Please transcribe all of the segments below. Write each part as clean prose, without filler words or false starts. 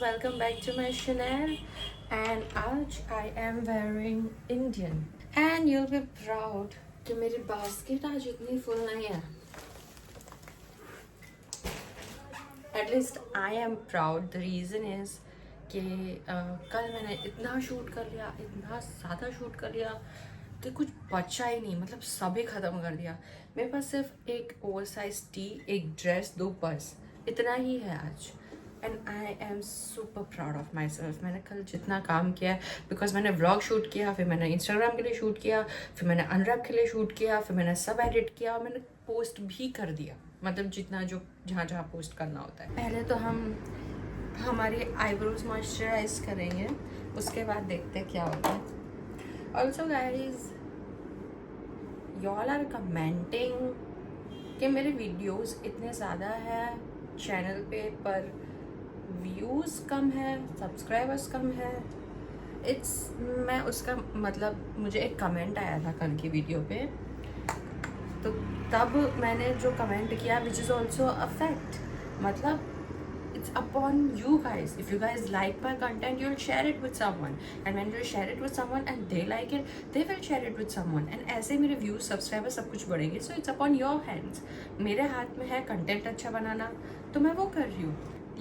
welcome back to my channel. And आज I am wearing Indian and you'll be proud कि मेरी basket आज इतनी फुल नहीं है. At least I am proud. The reason is कि कल मैंने इतना शूट कर लिया, इतना ज़्यादा शूट कर लिया कि कुछ बचा ही नहीं. मतलब सभी ख़त्म कर दिया. मेरे पास सिर्फ एक ओवरसाइज टी, एक ड्रेस, 2 पर्स, इतना ही है आज. And I am super proud of my self. मैंने कल जितना काम किया है, बिकॉज मैंने व्लॉग शूट किया, फिर मैंने इंस्टाग्राम के लिए शूट किया, फिर मैंने अनरैप के लिए शूट किया, फिर मैंने सब एडिट किया और मैंने पोस्ट भी कर दिया. मतलब जितना जो जहाँ जहाँ पोस्ट करना होता है. पहले तो हम हमारी आईब्रोज मॉइस्चराइज करेंगे, उसके बाद देखते हैं क्या होता है. Also guys, y'all are commenting कि मेरे वीडियोस इतने ज़्यादा है चैनल पे पर व्यूज़ कम है, सब्सक्राइबर्स कम है. मैं उसका मतलब मुझे एक कमेंट आया था कल की वीडियो पे, तो तब मैंने जो कमेंट किया which is also a fact. मतलब it's upon you guys. If you guys like my content, you'll share it with someone, and when you share it with someone and they like it, they will share it with someone, and ऐसे मेरे views, subscribers सब कुछ बढ़ेंगे. So it's upon your hands. मेरे हाथ में है content अच्छा बनाना, तो मैं वो कर रही हूँ.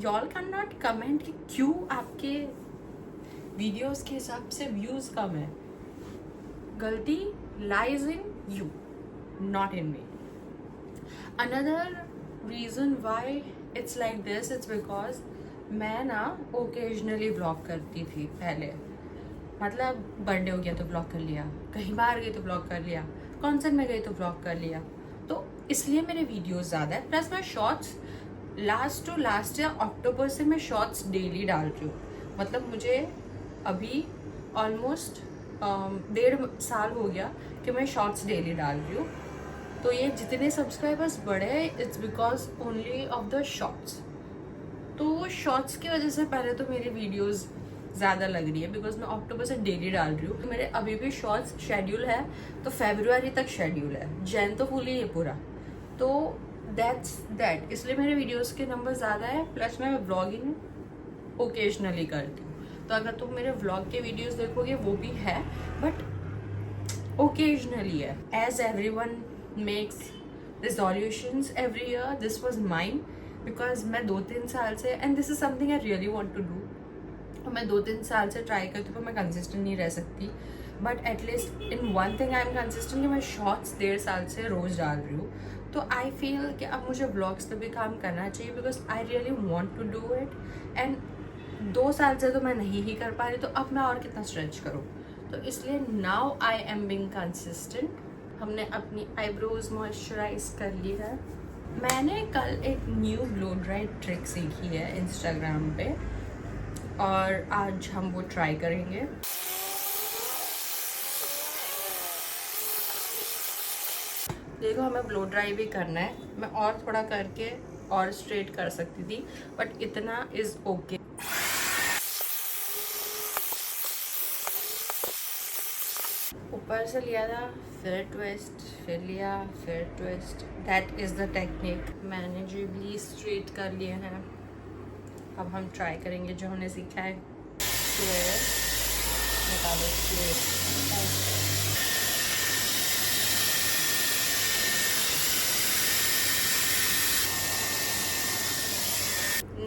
Y'all cannot comment कि क्यों आपके वीडियोस के हिसाब से व्यूज़ कम है. गलती lies in you, not in me. Another reason why it's like this, it's because मैं ना ओकेजनली ब्लॉग करती थी पहले. मतलब बर्थडे हो गया तो ब्लॉग कर लिया, कहीं बाहर गई तो ब्लॉग कर लिया, कॉन्सर्ट में गई तो ब्लॉग कर लिया. तो इसलिए मेरे वीडियोस ज़्यादा है. प्लस मैं शॉर्ट्स लास्ट ईयर अक्टूबर से मैं शॉर्ट्स डेली डाल रही हूँ. मतलब मुझे अभी ऑलमोस्ट 1.5 साल हो गया कि मैं शॉर्ट्स डेली डाल रही हूँ. तो ये जितने सब्सक्राइबर्स बढ़े, it's because only of the shorts. तो शॉर्ट्स की वजह से पहले तो मेरी वीडियोस ज़्यादा लग रही है, बिकॉज मैं अक्टूबर से डेली डाल रही हूँ. तो मेरे अभी भी शॉर्ट्स शेड्यूल है, तो फरवरी तक शेड्यूल है. जैन तो फुल ही है पूरा. तो दैट इसलिए मेरे वीडियोस के नंबर ज़्यादा है. प्लस मैं व्लॉगिंग ओकेजनली करती हूँ. तो अगर तुम मेरे व्लॉग के वीडियोस देखोगे वो भी है, बट ओकेजनली है. As everyone makes resolutions every year, this was mine because मैं 2-3 साल से, and this is something I really want to do, और मैं 2-3 साल से ट्राई करती हूँ. मैं कंसिस्टेंट नहीं रह सकती, but at least in one thing I am consistent कि मैं शॉर्ट्स 1.5 साल से रोज़ डाल रही हूँ. तो आई फील कि अब मुझे ब्लॉग्स पे भी काम करना चाहिए, because I really want to do it. And 2 साल से तो मैं नहीं ही कर पा रही, तो अब मैं और कितना स्ट्रेच करूँ. तो इसलिए now I am being consistent. हमने अपनी आईब्रोज मॉइस्चराइज कर ली है. मैंने कल एक न्यू ब्लो ड्राई ट्रिक सीखी है इंस्टाग्राम पे, और आज हम वो ट्राई करेंगे. देखो, हमें ब्लो ड्राई भी करना है. मैं और थोड़ा करके और स्ट्रेट कर सकती थी, बट इतना इज़ ओके. ऊपर से लिया था, फिर ट्विस्ट, फिर लिया, फिर twist. That is the technique. मैंने जो भी स्ट्रेट कर लिए हैं, अब हम ट्राई करेंगे जो हमने सीखा है. स्क्वायर निकालो, स्क्वायर.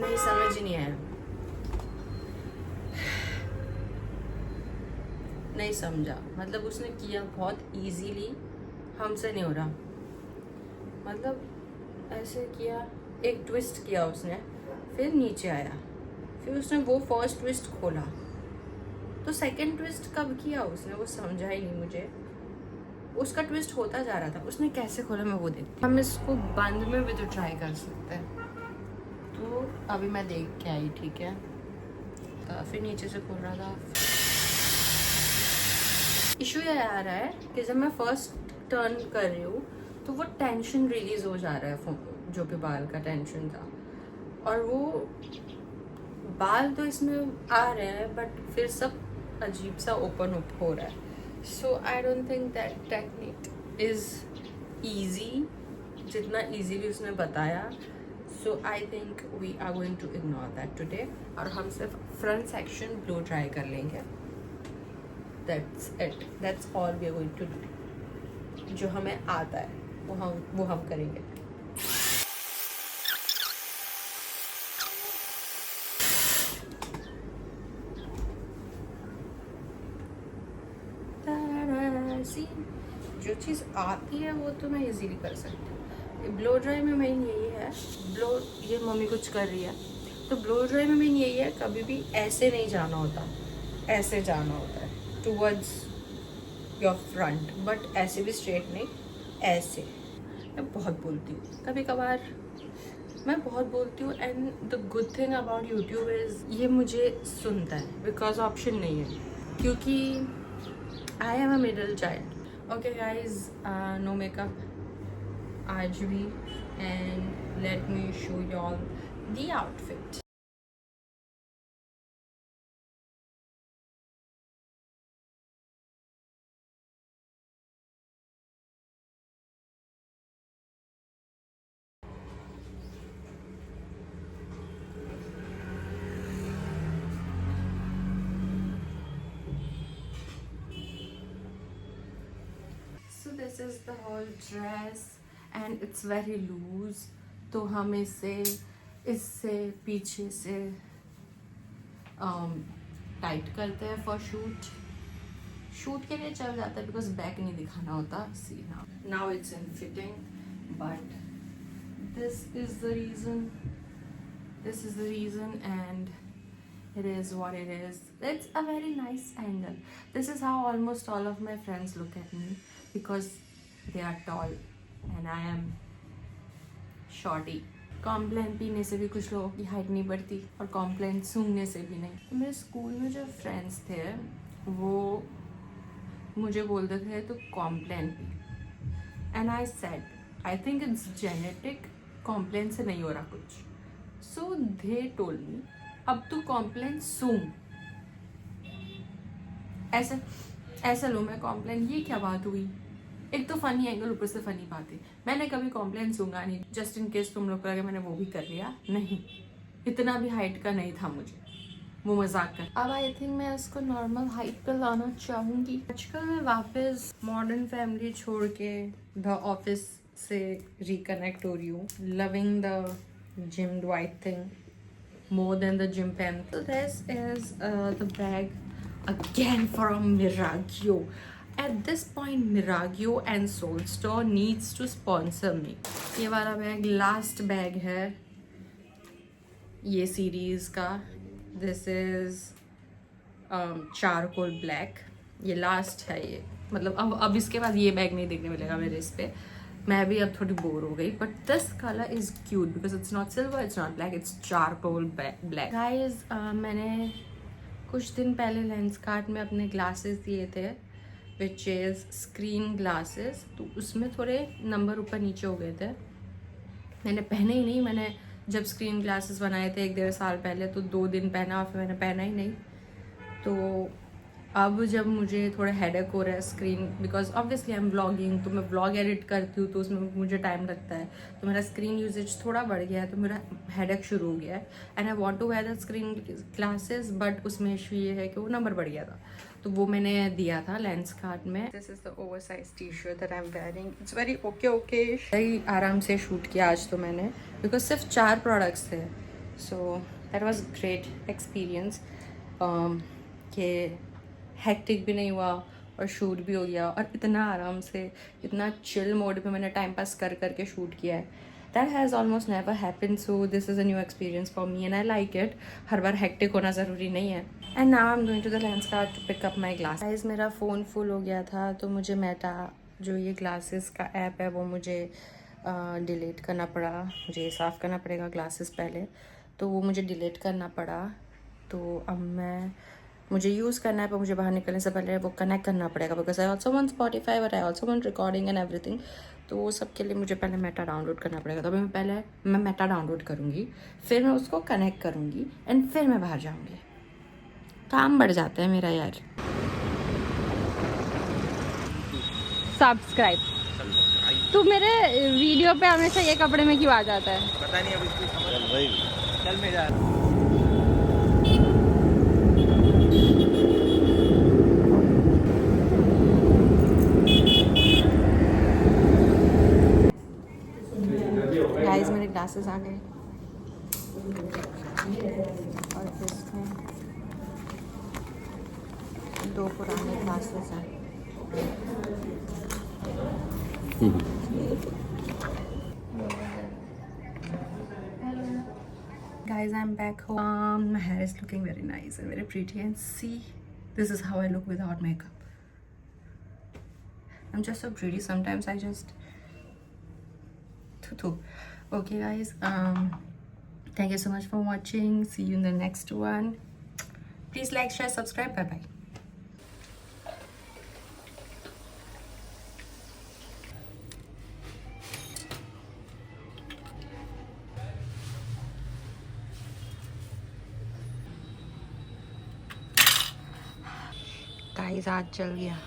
नहीं, समझ ही नहीं आया. नहीं समझा. मतलब उसने किया बहुत इजीली, हमसे नहीं हो रहा. मतलब ऐसे किया, एक ट्विस्ट किया उसने, फिर नीचे आया, फिर उसने वो फर्स्ट ट्विस्ट खोला, तो सेकंड ट्विस्ट कब किया उसने वो समझा ही नहीं मुझे. उसका ट्विस्ट होता जा रहा था, उसने कैसे खोला मैं वो देखती. हम इसको बंद में भी तो ट्राई कर सकते हैं. तो अभी मैं देख के आई, ठीक है. फिर नीचे से खोल रहा था. इशू ये आ रहा है कि जब मैं फर्स्ट टर्न कर रही हूँ तो वो टेंशन रिलीज हो जा रहा है, जो कि बाल का टेंशन था. और वो बाल तो इसमें आ रहे हैं, बट फिर सब अजीब सा ओपन अप हो रहा है. So I don't think that technique is easy जितना ईजीली उसने बताया. So I think we are going to ignore that today, और हम सिर्फ फ्रंट सेक्शन ब्लो ड्राई कर लेंगे. That's it, that's all we are going to do. जो हमें आता है वो हम करेंगे. जो चीज़ आती है वो तो मैं इजीली कर सकती हूँ. ब्लो ड्राई में मेन यही है, ब्लो, ये मम्मी कुछ कर रही है तो ब्लो ड्राई में मेन यही है, कभी भी ऐसे नहीं जाना होता, ऐसे जाना होता है टूवर्ड्स योर फ्रंट, बट ऐसे भी स्ट्रेट नहीं, ऐसे. मैं बहुत बोलती हूँ, कभी कभार मैं बहुत बोलती हूँ. And the good thing about YouTube is ये मुझे सुनता है, बिकॉज ऑप्शन नहीं है, क्योंकि I am a middle child. Okay guys, no makeup आज भी, and let me show y'all the outfit. So this is the whole dress and it's very loose. तो हम इससे पीछे से टाइट करते हैं फॉर शूट के लिए चल जाता है, बिकॉज बैक नहीं दिखाना होता. See now it's in fitting, but this is the reason and it is what it is. It's a very nice angle. This is how almost all of my friends look at me, because they are tall and I am shorty. Complan पीने से भी कुछ लोगों की height नहीं बढ़ती, और complain सूंघने से भी नहीं. तो मेरे स्कूल में जो फ्रेंड्स थे वो मुझे बोलते थे तो कॉम्प्लेन पी, and I said I think it's genetic, Complan से नहीं हो रहा कुछ. सो दे टोल्ड मी अब तू कॉम्प्लेन सूंघ. ऐसा लो मैं कॉम्प्लेन, ये क्या बात हुई. एक तो फनी एंगल, ऊपर से फनी बात है. मैंने कभी कॉम्प्लेन सूंघा नहीं, जस्ट इन केस तुम लोग लगे मैंने वो भी कर लिया. नहीं, इतना भी हाइट का नहीं था मुझे, वो मजाक कर. अब आई थिंक मैं इसको नॉर्मल हाइट पे लाना चाहूँगी. आजकल मैं वापस मॉडर्न फैमिली छोड़ के द ऑफिस से रिकनेक्ट हो रही हूँ. Loving the gym white thing more than the gym pants. So this is the bag again from Miragio. At this point Miragio and Soul Store needs to sponsor me. ये वाला bag last bag है ये series का. This is charcoal black, ये last है. ये मतलब अब इसके बाद ये बैग नहीं देखने मिलेगा मेरे इस पे. मैं भी अब थोड़ी बोर हो गई, but this colour is cute because it's not silver, it's not black, it's charcoal black. Guys मैंने कुछ दिन पहले लेंसकार्ट में अपने ग्लासेस दिए थे, विच इज़ स्क्रीन ग्लासेस. तो उसमें थोड़े नंबर ऊपर नीचे हो गए थे. मैंने पहने ही नहीं. मैंने जब स्क्रीन ग्लासेस बनाए थे 1-1.5 साल पहले, तो 2 दिन पहना, फिर मैंने पहना ही नहीं. तो अब जब मुझे थोड़ा हेडेक हो रहा है screen, because obviously I am vlogging, तो मैं व्लॉग एडिट करती हूँ तो उसमें मुझे टाइम लगता है, तो मेरा स्क्रीन यूजेज थोड़ा बढ़ गया है, तो मेरा हेडेक शुरू हो गया है. And I want to wear the screen glasses, but उसमें इशू ये है कि वो नंबर बढ़ गया था, तो वो मैंने दिया था लेंसकार्ट में. This is the oversize T shirt that I am wearing. It's very okay. very आराम से शूट किया आज तो मैंने, बिकॉज सिर्फ 4 प्रोडक्ट्स थे. So that was great experience. कि हेक्टिक भी नहीं हुआ और शूट भी हो गया, और इतना आराम से, इतना चिल मोड पे मैंने टाइम पास करके शूट किया है. That has almost never happened. So this is a new experience for me and I like it. हर बार हेक्टिक होना ज़रूरी नहीं है. And now I am going to the Lenskart to pick up my glass. Guys मेरा phone full हो गया था, तो मुझे मेटा जो ये ग्लासेस का ऐप है वो मुझे डिलीट करना पड़ा. मुझे साफ़ करना पड़ेगा ग्लासेस पहले, तो वो मुझे डिलीट करना पड़ा. तो अब मुझे यूज़ करना है, पर मुझे बाहर निकलने से पहले वो कनेक्ट करना पड़ेगा, because I also want Spotify, but I also want recording and everything. तो वो सब के लिए मुझे पहले मेटा डाउनलोड करना पड़ेगा. तो अभी मैं मेटा डाउनलोड करूँगी, फिर मैं उसको कनेक्ट करूँगी, एंड फिर मैं बाहर जाऊँगी. काम बढ़ जाता है मेरा यार. सब्सक्राइब. तू मेरे वीडियो पे हमेशा ये कपड़े में क्यों आ जाता है? पता नहीं, अब इसकी समझ भाई। चल मैं जा गाइस मेरे ग्लासेस आ गए और इसमें 2 पुराने ग्लासेस हैं। Guys, I'm back home. My hair is looking very nice and very pretty, and see, this is how I look without makeup. I'm just so pretty. Sometimes I just okay guys, thank you so much for watching. See you in the next one. Please like, share, subscribe. Bye bye. Guys आज चल गया,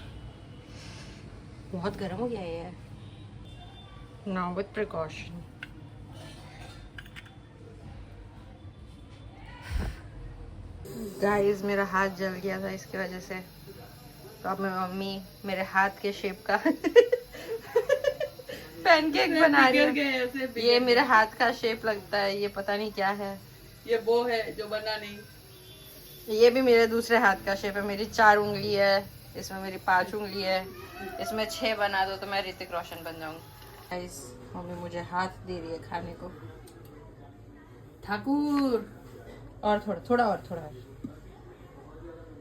बहुत गर्म हो गया ये। Now with precaution. Guys मेरा हाथ जल गया था इसकी वजह से, तो अब मेरी मम्मी मेरे हाथ के शेप का पैनकेक बना रही है। ये मेरे हाथ का शेप लगता है, ये पता नहीं क्या है। ये वो है जो बना नहीं। ये भी मेरे दूसरे हाथ का शेप है। मेरी 4 उंगली है, इसमें मेरी 5 उंगली है, इसमें 6 बना दो तो मैं ऋतिक रोशन बन जाऊंगी। गाइस मम्मी मुझे हाथ दे रही है खाने को। ठाकुर और थोड़ा और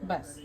बस।